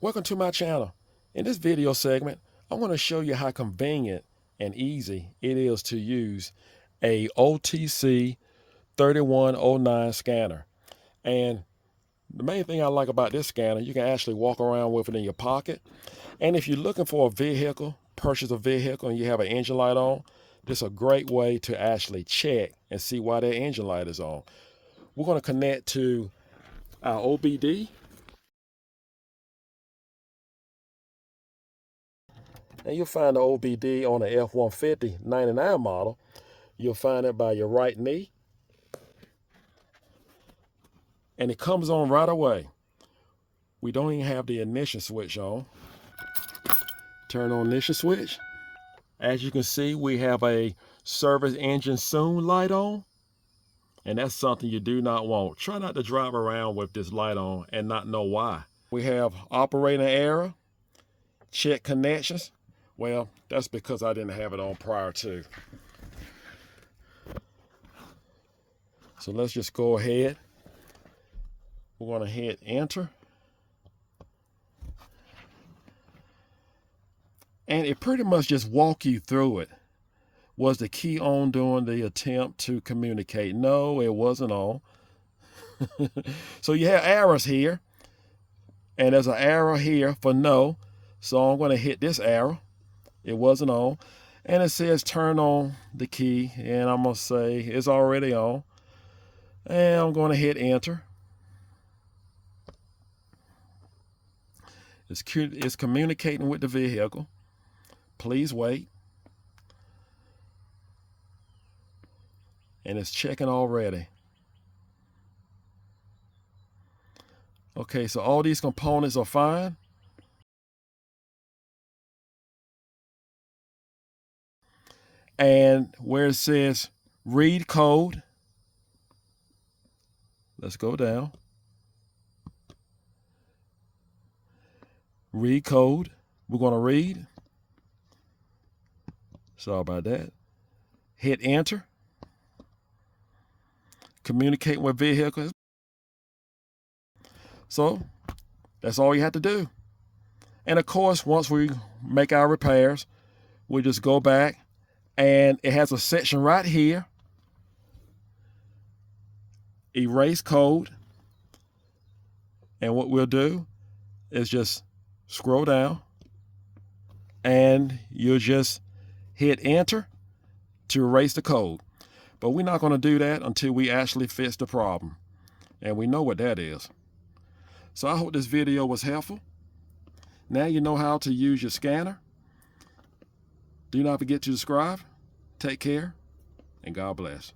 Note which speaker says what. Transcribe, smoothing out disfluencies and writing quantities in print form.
Speaker 1: Welcome to my channel. In this video segment, I'm going to show you how convenient and easy it is to use a OTC 3109 scanner. And the main thing I like about this scanner, you can actually walk around with it in your pocket. And if you're looking for a vehicle, purchase a vehicle, and you have an engine light on, this is a great way to actually check and see why that engine light is on. We're going to connect to our OBD. And you'll find the OBD on the F-150 99 model. You'll find it by your right knee. And it comes on right away. We don't even have the ignition switch on. Turn on ignition switch. As you can see, we have a service engine soon light on. And that's something you do not want. Try not to drive around with this light on and not know why. We have operating error, check connections. Well, that's because I didn't have it on prior to. So let's just go ahead. We're going to hit enter. And it pretty much just walk you through it. Was the key on during the attempt to communicate? No, it wasn't on. So you have arrows here. And there's an arrow here for no. So I'm going to hit this arrow. It wasn't on. And it says turn on the key. And I'm going to say it's already on. And I'm going to hit enter. It's communicating with the vehicle. Please wait. And it's checking already. Okay, so all these components are fine. And where it says read code, let's go down. Read code. We're going to read. Sorry about that. Hit enter. Communicate with vehicles. So that's all you have to do. And of course, once we make our repairs, we just go back, and it has a section right here. Erase code. And what we'll do is just scroll down, and you'll just hit enter to erase the code. But we're not going to do that until we actually fix the problem. And we know what that is. So I hope this video was helpful. Now you know how to use your scanner. Do not forget to subscribe. Take care, and God bless.